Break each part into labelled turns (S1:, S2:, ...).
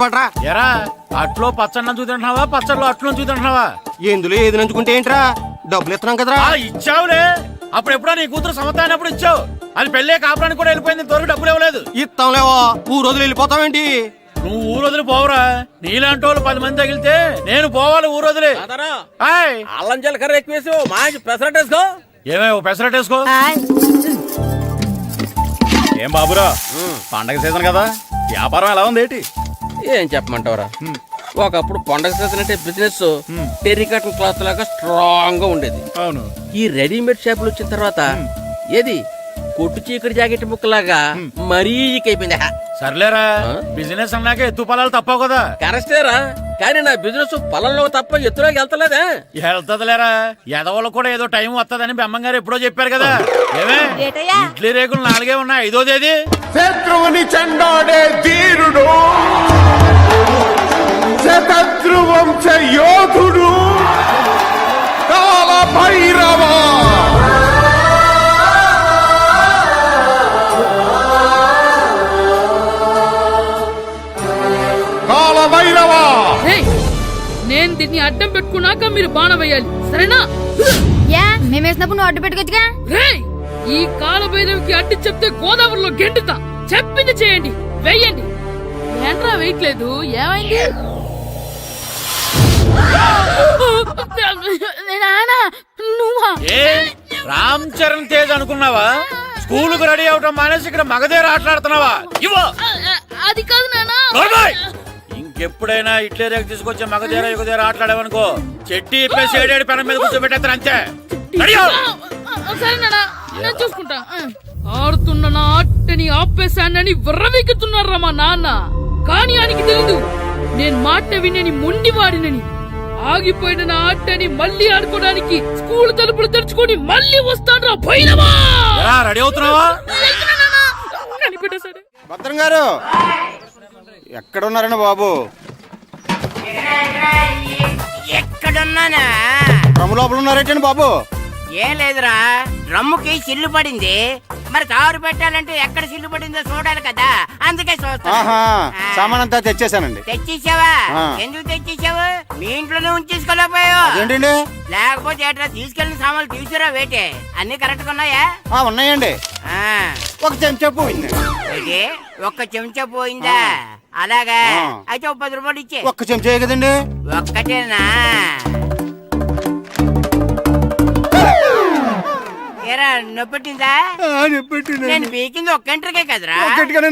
S1: ఎరా అట్లో పచ్చన్నం చూతింటున్నావా పచ్చళ్ళు అట్లో చూతింటున్నావా?
S2: ఎందులో ఏది నంచుకుంటే ఏంట్రా? డబ్బులు ఇస్తున్నాం కదరా.
S1: ఇచ్చావులే, అప్పుడు ఎప్పుడో నీ కూతురు సమత అయినప్పుడు ఇచ్చావు. అది పెళ్ళే కాపురానికి కూడా వెళ్ళిపోయింది, ఇంతవరకు డబ్బులు ఇవ్వలేదు.
S2: ఇస్తాంలేవో, ఊరు వదిలి వెళ్ళిపోతావేంటి?
S1: నువ్వు ఊరు వదిలి పోవురా. నీలాంటి వాళ్ళు 10 మంది తగిలితే నేను పోవాలి ఊరు వదిలి.
S3: అల్లం జీలకర్ర ఎక్కువేసి మంచి పెసరట్ వేసుకో.
S1: ఏమే పెసరట్ వేసుకో. ఏం బాబురా, పండగ సీజన్ కదా, వ్యాపారం ఎలా ఉంది ఏంటి?
S3: ఏం చెప్పమంటావురా, ఒకప్పుడు పండగ సీజన్ అంటే బిజినెస్ టెరికాటన్ క్లాత్ లాగా స్ట్రాంగ్ గా ఉండేది.
S1: అవును,
S3: ఈ రెడీమేడ్ షాపులు వచ్చిన తర్వాత ఏది కొట్టు చీకటి జాకెట్ ముక్కలాగా మరీ అయిపోయింది.
S1: సర్లేరా, బిజినెస్ అన్నాక ఎత్తు పొలాలు తప్పవు కదా.
S3: కరెక్టేరా, కానీ నా బిజినెస్ పొలంలో తప్ప ఎత్తులోకి వెళ్తలేదా?
S1: వెళ్తదిలేరా, ఎదవలకు కూడా ఏదో టైం వస్తుందని బెమ్మం గారు ఎప్పుడో చెప్పారు కదా. ఏమే ఇడ్లీ రేకులు 4 ఉన్నాయి, 5వ తేదీ.
S4: శత్రువుని చెండాడే ధీరుడు, శతద్రు వంశ యోధుడు కాల భైరవ. కాల భైరవ,
S5: నేను దీన్ని అడ్డం పెట్టుకున్నాక మీరు బాణం వేయాలి, సరేనా?
S6: మేమేసినప్పుడు నువ్వు అడ్డు పెట్టుకోవచ్చుగా.
S5: ఈ కాలభైరవికి అడ్డు చెప్తే గోదావరిలో గెంటుతా. చెప్పింది చేయండి, వెయ్యండి. ఏంట్రా వెయ్యట్లేదు, ఏమైంది? నువ్వా?
S1: రామ్ చరణ్ తేజ్ అనుకున్నావా? స్కూల్ కు రెడీ అవటం మానేసి ఇక్కడ మగధీర ఆటలాడుతున్నావా?
S5: అది కాదు నాన్న.
S1: ఇంకెప్పుడైనా ఇట్లే రేపు తీసుకొచ్చే మగధీర యుగధీర ఆటలాడావనుకో, చెట్టి ఇప్పేసి 7 పెనం మీద కూర్చోబెట్టేస్తారు అంతే.
S5: సరే నాన్న, నేను చూసుకుంటా. ఆడుతున్న నా ఆటని ఆపేశానని విర్రవీగుతున్నారా మా నాన్న. కానీ ఆయనకి తెలీదు నేను మాట వినని మొండివాడినని. ఆగిపోయిన నా ఆటని మళ్ళీ ఆడుకోవడానికి స్కూల్ తలుపులు తెరుచుకొని మళ్ళీ వస్తాడ్రా భైరవా.
S1: రెడీ అవుతున్నావా?
S5: కనిపెట్టేశాడు.
S2: భద్రం గారు ఎక్కడున్నారండి బాబు?
S7: ఎక్కడున్నానా?
S2: డ్రమ్ లోపల ఉన్నారేంటండి బాబు?
S7: ఏం లేదురా, డ్రమ్ముకి సిల్లు పడింది. మరి కారు పెట్టాలంటే ఎక్కడ సిల్లు పడిందో చూడాలి కదా, అందుకే చూస్తా.
S2: సామాన్ అంతా తెచ్చేసానండి.
S7: తెచ్చేసావా? ఎందుకు తెచ్చేసావు? మీ ఇంట్లోనే ఉంచేసుకోలేకపోయావు
S2: ఏంటండి?
S7: లేకపోతే ఎట్లా తీసుకెళ్లిన సామాన్లు తీసుకురా వేటే. అన్ని కరెక్ట్ గా ఉన్నాయా?
S2: ఉన్నాయండి. ఒక చెంచా పోయింది.
S7: అయితే ఒక్క చెంచా పోయిందా? అలాగా, అయితే 10 రూపాయలు ఇచ్చే.
S2: ఒక్క చెంచా కదండి?
S7: ఒక్కటేనా? నొప్పెట్టిందా? నేను పీకింది ఒక్క గంటకే కదరా.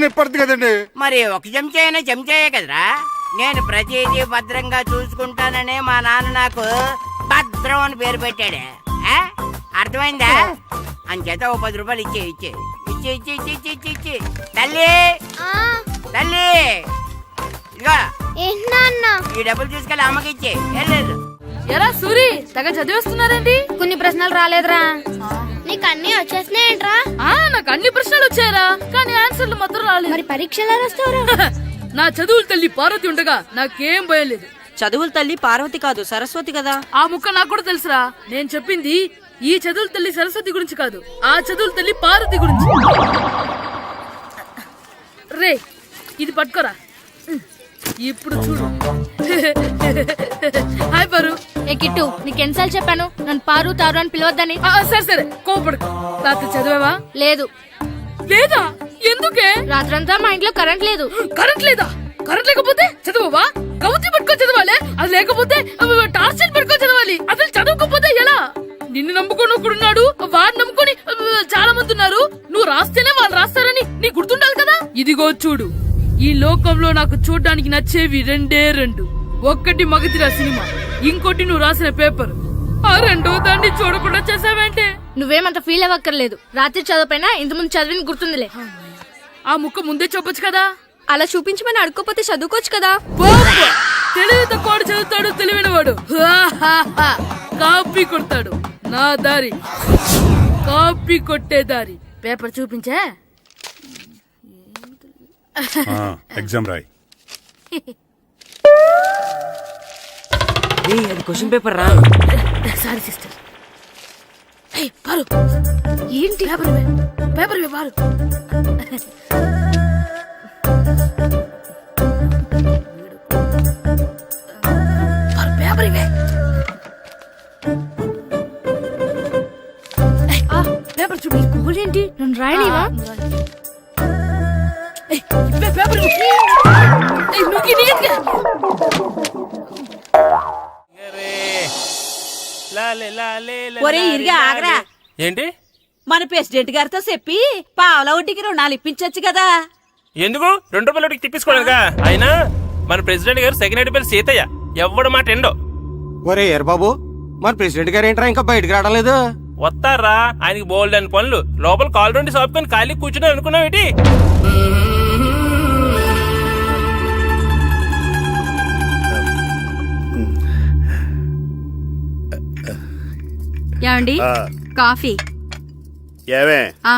S2: నొప్పడుతుంది కదండి.
S7: మరి ఒక చెంచా అయినా చెంచాయే కదరా. నేను ప్రతిదీ భద్రంగా చూసుకుంటాననే మా నాన్న నాకు భద్రం అని పేరు పెట్టాడు. అర్థమైందా? అంచేత 10 రూపాయలు ఇచ్చే ఇచ్చే ఇచ్చే ఇచ్చే ఇచ్చే ఇచ్చే ఇచ్చే. తల్లి తల్లి, ఇదిగో ఈ డబ్బులు తీసుకెళ్ళి అమ్మకి ఇచ్చే. లేదు
S5: ఎరా సూరి, తెగ చదివేస్తున్నారండి.
S6: కొన్ని ప్రశ్నలు రాలేదురా. నీకు అన్ని వచ్చేసినాయంట్రా?
S5: నాకు అన్ని ప్రశ్నలు వచ్చాయరా, కానీ ఆన్సర్లు మాత్రం రాలేదు.
S6: మరి పరీక్షలు రాస్తావురా?
S5: నా చదువుల తల్లి పార్వతి ఉండగా నాకేం భయం లేదు.
S8: చదువుల తల్లి పార్వతి కాదు, సరస్వతి కదా.
S5: ఆ ముక్క నాకు కూడా తెలుసురా. నేను చెప్పింది ఈ చదువుల తల్లి సరస్వతి గురించి కాదు, ఆ చదువుల తల్లి పార్వతి గురించి. రే, ఇది పట్టుకోరా. ఇప్పుడు చూడు. హాయ్ పారు.
S6: ఏ కిట్టు, నీకు ఎన్నిసార్లు చెప్పాను నన్ను పారు తారు అని పిలవద్దని?
S5: సరే సరే, కోపడుకో. రాత్రి చదివావా?
S6: లేదు.
S5: లేదా? ఎందుకే?
S6: రాత్రంతా మా ఇంట్లో కరెంట్ లేదు.
S5: కరెంట్ లేదా? కరెంట్ లేకపోతే చదవవా? కవిత పట్టుకొని చదవాలి. అది లేకపోతే టార్చ్ పట్టుకొని చదవాలి. అసలు చదవకపోతే ఎలా? నిన్ను నమ్ముకొని ఒకడున్నాడు, వాడిని నమ్ముకొని చాలా మంది ఉన్నారు. నువ్వు రాస్తేనే వాళ్ళు రాస్తారని నీ గుర్తుండాలి కదా. ఇదిగో చూడు, ఈ లోకంలో నాకు చూడడానికి నచ్చేవి 2. ఒక్కటి మగధీర సినిమా, ఇంకోటి నువ్వు రాసిన పేపర్. ఆ 2వ దాన్ని చూడకుండా చేసావేంటే?
S6: నువ్వేమంత ఫీల్ అవ్వక్కర్లేదు. రాత్రి చదవపోయినా ఇంతకుముందు చదివిన గుర్తుందిలే.
S5: ఆ ముక్క ముందే చెప్పొచ్చు కదా.
S8: అలా చూపించమని అడుక్కోపోతే చదువుకోవచ్చు కదా.
S5: తెలివి తక్కువ చదువుతాడు, తెలివైన వాడు కాపీ కొడతాడు. నా దారి కాపీ కొట్టే దారి. పేపర్ చూపించే.
S4: ఎగ్జామ్ రాయ్.
S8: అది క్వశ్చన్ పేపర్ రా.
S5: Sorry sister. పారు, ఏంటి పేపర్ పారు.
S8: ఒరే ఇరిగా ఆగరా.
S3: ఏంటి
S8: మన ప్రెసిడెంట్ గారితో చెప్పి పావలా వడ్డీకి రుణాలు ఇప్పించొచ్చు కదా.
S3: ఎందుకు 2 రూపాయలు తిప్పించుకోలేదుగా. అయినా మన ప్రెసిడెంట్ గారు సెకండ్ హెడ్ పేరు సీతయ్య, ఎవడు మాట ఎండో.
S2: ఒరే ఎర్ బాబు, మన ప్రెసిడెంట్ గారు ఏంట్రా ఇంకా బయటకు రావడం లేదు?
S3: వస్తారా, ఆయనకి బోల్డ్ అని పనులు. లోపల కాల్ రెండు సాపుకొని ఖాళీ కూర్చుని అనుకున్నావు ఏంటి?
S6: ఏమండి కాఫీ?
S1: ఏమే
S6: ఆ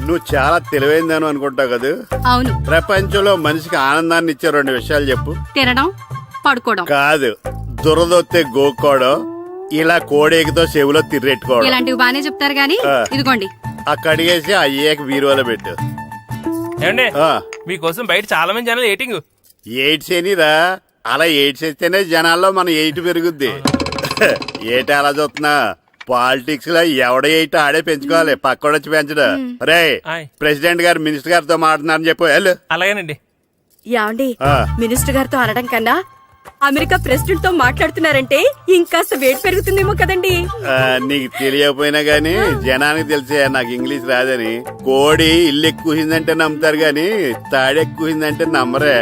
S1: నువ్వు చాలా తెలివైందాను అనుకుంటావు కదా.
S6: అవును.
S1: ప్రపంచంలో మనిషికి ఆనందాన్ని ఇచ్చే 2 విషయాలు చెప్పు.
S6: తినడం, పడుకోవడం.
S1: కాదు, దురదొత్తే గోక్కోవడం, ఇలా కోడేకితో చెవులో తిర్రెట్టుకోవడం.
S6: ఇలాంటివి బానే చెప్తారు గానీ ఇదిగోండి.
S1: అక్కడిగేసి అయ్యేకి బీరువాలో పెట్టు.
S3: ఏమండి మీకోసం బయట చాలా మంది జనాలు ఏటింగ్.
S1: ఎయిడ్స్ ఏనిరా, అలా ఎయిడ్స్ వేస్తేనే జనాల్లో మన ఎయిట్ పెరుగుద్ది. ఏటి అలా చూస్తున్నా? పాలిటిక్స్ లో ఎవడ ఎయిట్ ఆడే పెంచుకోవాలి, పక్కోడొచ్చి పెంచడం. రే ప్రెసిడెంట్ గారు మినిస్టర్ గారితో మాట్లాడుతున్నారని చెప్పు. వెళ్ళు.
S3: అలాగేనండి.
S8: యాండి మినిస్టర్ గారితో అనడం కన్నా అమెరికా ప్రెసిడెంట్ తో మాట్లాడుతున్నారంటే ఇంకాస్త వెయిట్ పెరుగుతుందేమో కదండి.
S1: నీకు తెలియకపోయినా గానీ జనానికి తెలిసే నాకు ఇంగ్లీష్ రాదని. కోడి ఇల్లు ఎక్కువసిందంటే నమ్ముతారు గాని తాడెక్కువసిందంటే నమ్మరే.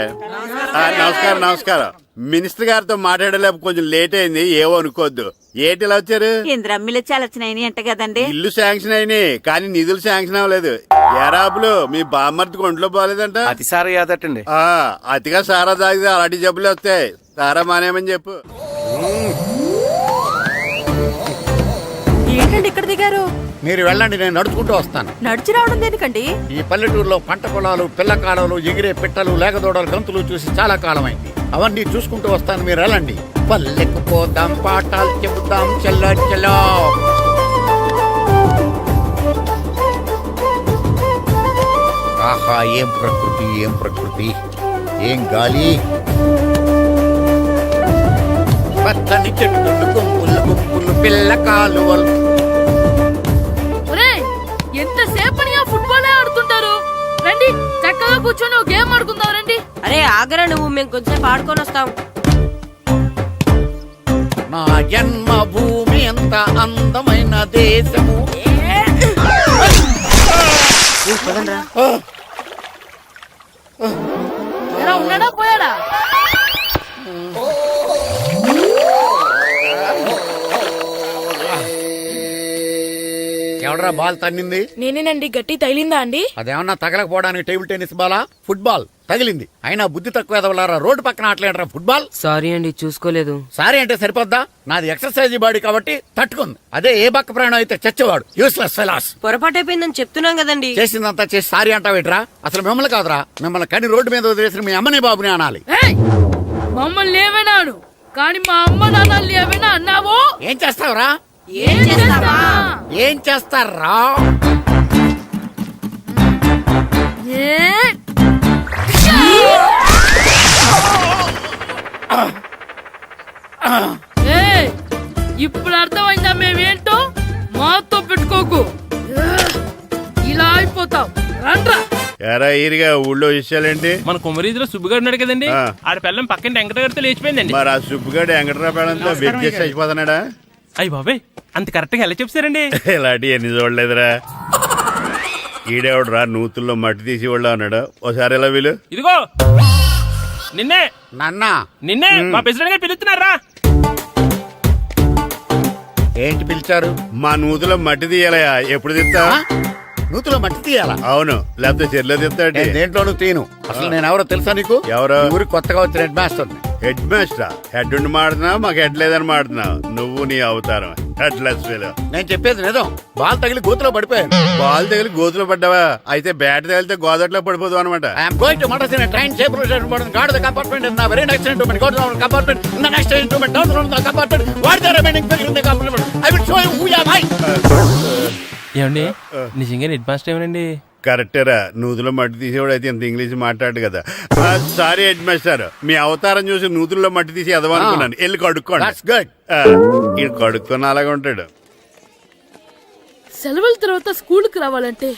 S1: నమస్కారం నమస్కారం. మినిస్టర్ గారితో మాట్లాడలేక కొంచెం లేట్ అయింది, ఏవో అనుకోవద్దు. ఏటి ఇలా వచ్చారు?
S8: ఇంద్రమ్మిలు చాలా వచ్చినాయి అంట కదండి.
S1: ఇల్లు శాంక్షన్ అయినాయి కానీ నిధులు శాంక్షన్ అవ్వలేదు. ఎరాబులు మీ బామ్మర్తికి ఒంట్లో పోలేదంట.
S2: అతిసారి యాదటండి.
S1: అతిగా సారా తాగితే అలాంటి జబ్బులు వస్తాయి. సారా మానేమని చెప్పు.
S8: ఏంటండి ఇక్కడ దిగారు?
S9: మీరు వెళ్ళండి, నేను నడుచుకుంటూ వస్తాను.
S8: నడిచి రావడం దేనికండి?
S9: ఈ పల్లెటూరులో పంట పొలాలు, పిల్ల కాలాలు, ఎగిరే పిట్టలు, లేకదోడలు, గంతులు చూసి చాలా కాలమైంది. అవన్నీ చూసుకుంటూ వస్తాను, మీరు వెళ్ళండి. పల్లెకు పోదాం, పాఠాలు చెబుతాం, చెల్లో చెల్లో. ఆహా, ఏం ప్రకృతి, ఏం ప్రకృతి, ఏం గాలి. పచ్చని చెట్లు, గుంపులు గుంపులు, పిల్ల కాలువలు.
S5: ఎంతసేపని ఆ ఫుట్బాల్ ఆడుతుంటారు. రండి చక్కగా కూర్చొని ఒక గేమ్ ఆడుకుందాం. రండి.
S8: అరే ఆగరా నువ్వు, మేము కొంచెం ఆడుకొని వస్తాం.
S9: నా జన్మభూమి ఎంత అందమైన దేశము.
S5: ఎలా ఉన్నాడా, పోయాడా?
S9: ఎవడరా బాల్ తన్నింది?
S5: నేనేనండి. గట్టి తగిలిందా అండి?
S9: అదేమన్నా తగలకపోవడానికి టేబుల్ టెన్నిస్ బాలా, ఫుట్బాల్ తగిలింది. అయినా బుద్ధి తక్కువ ఎదవలారా, రోడ్డు పక్కన ఆటలేడరా ఫుట్బాల్.
S8: సారీ అండి, చూసుకోలేదు.
S9: సారీ అంటే సరిపోద్దా? నాది ఎక్సర్సైజ్ బాడీ కాబట్టి తట్టుకుంది. అదే ఏ బక్క ప్రాణం అయితే చచ్చేవాడు. Useless fellas.
S8: పొరపాటు అయిపోయిందని చెప్తున్నాం కదండి.
S9: చేసిందంతా చేసి సారీ అంటావేట్రా? అసలు మిమ్మల్ని కాదురా, మిమ్మల్ని కని రోడ్డు మీద వదిలేసిన మీ అమ్మని బాబుని అనాలి.
S5: మమ్మల్ని ఏమైనాను కానీ మా అమ్మ నాన్నల్ని ఏమైనా అన్నావో
S9: ఏం చేస్తావురా?
S5: ఏం చేస్తావా?
S9: ఏం చేస్తారా?
S5: ఇప్పుడు అర్థమైందా మేమేంటో? మాతో పెట్టుకోకు, ఇలా అయిపోతావు. రండ్రా.
S1: ఎరా ఈరిగా ఊళ్ళో విషయాలేంటి?
S3: మన కుమరీధిలో సుబ్బుగాడు ఉన్నాడు కదండి, ఆడ పిల్లం పక్కన వెంకటగారితో లేచిపోయిందండి.
S1: మరి ఆ సుబ్బుగాడు వెంకటరాపేడంతో వెయిట్ చేసి అయిపోతున్నాడా?
S3: అయ్యి బాబాయ్, అంత కరెక్ట్ గా ఎలా చెప్తారండి?
S1: ఇలాంటి ఎన్ని చూడలేదురా. ఈడేవడరా నూతుల్లో మట్టి తీసి వాళ్ళు అన్నాడు. ఓసారి ఎలా వీలు?
S3: ఇదిగో నిన్నే
S9: నాన్నా,
S3: నిన్నే మా ప్రెసిడెంట్ గారు పిలుస్తున్నారా?
S9: ఏంటి పిలిచారు?
S1: మా నూతులో మట్టి తీయాలయా. ఎప్పుడు తీస్తా?
S9: నూతులో మట్టి తీయాలా?
S1: అవును, లేకపోతే చెర్లో తీస్తాడు.
S9: దేంట్లోనూ తీను. అసలు నేను ఎవరో తెలుసా నీకు?
S1: ఎవరో?
S9: ఊరికి కొత్తగా వచ్చిన head master.
S1: Head master? Head ఉండి మాడుతున్నావు, మాకు హెడ్ లేదని మాడుతున్నావు. నువ్వు నీ అవతారం హెడ్ లెస్ ఫెలో.
S9: నేను చెప్పేది నిజం. బాల్ తగిలి గోతులో పడిపోయాను.
S1: బాల్ తగిలి గోతులో పడ్డావా? అయితే బ్యాట్ తగిలితే గోదట్లో పడిపోదు అనమాట.
S9: ఐఎమ్ గోయింగ్ టు మడస్ in a train shape guard the compartment in the very next instrument. Go to the compartment in the next instrument. Down to the compartment. What the remaining figure in the compartment? I will show you who you are.
S3: ఏమండి నిజంగా head master ఏమనండి?
S1: కరెక్టరా, నూతులో మట్టి తీసేవాడు అయితే ఇంత English మాట్లాడు కదా. Sorry head master, మీ అవతారం చూసి నూతుల్లో మట్టి తీసి ఎదవనుకున్నాను. వెళ్ళి కడుక్కోండి. ఇది కడుక్కున్న అలాగే ఉంటాడు.
S5: సెలవుల తర్వాత స్కూల్కి రావాలంటే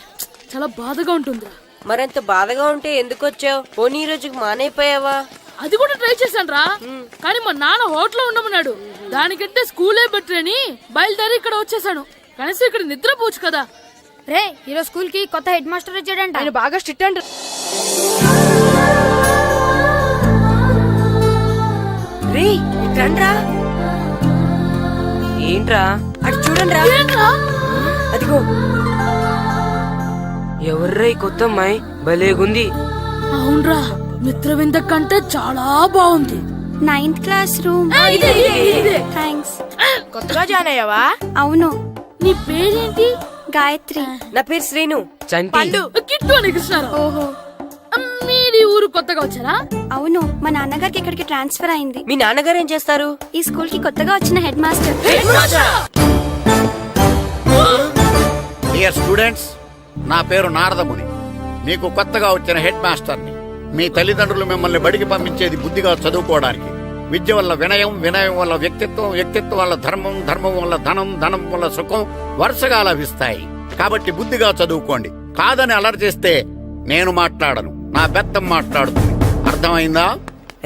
S5: చాలా బాధగా ఉంటుందిరా.
S8: మరింత బాధగా ఉంటే ఎందుకు వచ్చావు? పోనీ ఈ రోజుకి మానైపోయావా?
S5: అది కూడా ట్రై చేశాను రా, కానీ మా నాన్న హోటల్లో ఉండమన్నాడు. దానికంటే స్కూలే బెటర్ అని బయలుదేరి ఇక్కడ వచ్చేసాను. కనీసం ఇక్కడ నిద్రపోవచ్చు కదా.
S6: రే ఈరోజు స్కూల్ కి కొత్త హెడ్ మాస్టర్ వచ్చాడంట.
S5: ఆయన బాగా స్ట్రిక్ట్ అంట.
S8: రే రండ్రా.
S10: ఏంట్రా
S8: అటు చూడండి రా.
S5: ఏంట్రా?
S8: అదిగో
S10: ఎవర్రా ఈ కొత్త అమ్మాయి? భలేగుంది.
S5: అవునరా, మిత్రవింద కంటే చాలా బాగుంది.
S8: 9th class room. థ్యాంక్స్.
S5: కొత్తగా జాయిన్ అయ్యావా?
S8: అవును.
S5: నీ పేరేంటి?
S8: గాయత్రి.
S10: నా పేరు శ్రీను. చంటి.
S5: కిట్టు అని కృష్ణారావు.
S8: ఓహో.
S5: మీది ఊరు కొత్తగా వచ్చారా?
S8: అవును, మా నాన్నగారికి ఇక్కడికి ట్రాన్స్ఫర్ అయింది.
S10: మీ నాన్నగారు ఏం చేస్తారు?
S8: ఈ స్కూల్ కి కొత్తగా వచ్చిన హెడ్ మాస్టర్.
S9: డియర్ స్టూడెంట్స్, నా పేరు నారదముని. మీకు కొత్తగా వచ్చిన హెడ్ మాస్టర్ని. మీ తల్లిదండ్రులు మిమ్మల్ని బడికి పంపించేది బుద్ధిగా చదువుకోవడానికి. విద్య వల్ల వినయం, వినయం వల్ల వ్యక్తిత్వం, వ్యక్తిత్వం వల్ల ధర్మం, ధర్మం వల్ల ధనం, ధనం వల్ల సుఖం వరుసగా లభిస్తాయి. కాబట్టి బుద్ధిగా చదువుకోండి. కాదని అలర్ చేస్తే నేను మాట్లాడను, నా బెత్తం మాట్లాడుతుంది. అర్థమైందా?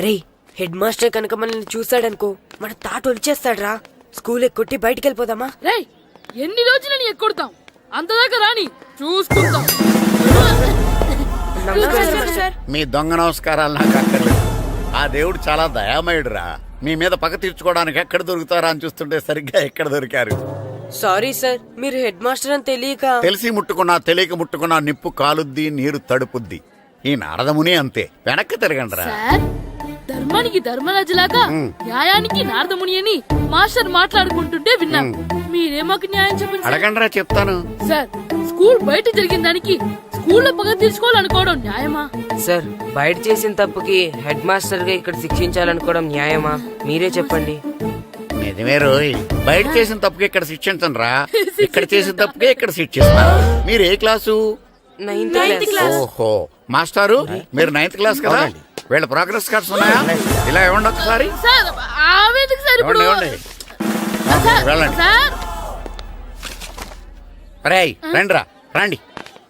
S10: రే హెడ్ మాస్టర్ కనుక మనల్ని చూసాడనుకో మన తాట వచ్చేస్తాడ్రా. స్కూల్ ఎక్కొట్టి బయటికి వెళ్ళిపోదామా?
S5: రేయ్, ఎన్ని రోజులని ఎక్కొడతాం? అంతదాకా రాని చూసుకుంటాం.
S9: మీ దొంగ నమస్కారాలు నాకు అక్కర్లేదు. ఆ దేవుడు చాలా దయామయుడురా. మీ మీద పగ తీర్చుకోవడానికి ఎక్కడ దొరుకుతారా అని చూస్తుంటే సరిగ్గా ఎక్కడ దొరికారు.
S10: సారీ సార్, మీరు హెడ్ మాస్టర్ అని తెలియక.
S9: తెలిసి ముట్టుకున్నా తెలియక ముట్టుకున్నా నిప్పు కాలుద్ది, నీరు తడుపుద్ది. ఈ నారదముని అంతే. వెనక్కి తిరగండి రా.
S5: సార్, ధర్మానికి ధర్మరాజులాగా న్యాయానికి నారదముని అని మాస్టర్ మాట్లాడుకుంటుంటే విన్నాం. మీరే మాకు న్యాయం చెప్పండి.
S9: అడగండిరా, చెప్తాను.
S5: సార్, స్కూల్ బయట జరిగిన దానికి స్కూల్లో పగ తీర్చుకోవాలనుకోవడం న్యాయమా?
S10: సార్, బయట చేసిన తప్పుకి హెడ్ మాస్టర్ గా ఇక్కడ శిక్షించాలనుకోవడం న్యాయమా? మీరే చెప్పండి.
S9: నిజమే రోయ్, బయట చేసిన తప్పుకి ఇక్కడ శిక్షించను రా. ఇక్కడ చేసిన తప్పుకే ఇక్కడ శిక్షిస్తాను. మీరు ఏ క్లాసు?
S10: 9th class.
S9: ఓహో, మాస్టారు మీరు 9th క్లాస్ కదా? వీళ్ళ ప్రోగ్రెస్ కార్డ్స్ ఉన్నాయా? ఇలా ఇవ్వండి ఒకసారి.
S5: సార్, ఆవేదకు సార్ ఇప్పుడు.
S9: ఇవ్వండి. వెళ్ళండి.
S5: సార్,
S9: రేయ్ రండి రా, రండి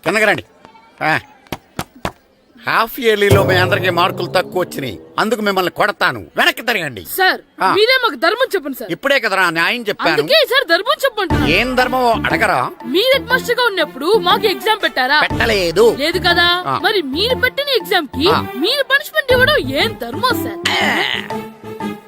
S9: కిందకి రండి. హాఫ్ ఇయర్లీలో మీ అందరికి మార్కులు తక్కువ వచ్చినాయి, అందుకు మిమ్మల్ని కొడతాను. వెనక్కి తిరగండి.
S5: సార్ మీరే మాకు ధర్మం చెప్పండి సార్.
S9: ఇప్పుడే కదరా న్యాయం చెప్పాను.
S5: అందుకే సార్ ధర్మం చెప్పంటున్నా.
S9: ఏం ధర్మం అడగరా?
S5: మీరు హెడ్ మాస్టర్ గా ఉన్నప్పుడు మాకు ఎగ్జామ్ పెట్టారా?
S9: పెట్టలేదు.
S5: లేదు కదా. మరి మీరు పెట్టిన ఎగ్జామ్ కి మీరు పనిష్మెంట్ ఇవ్వడం ఏం ధర్మం సార్?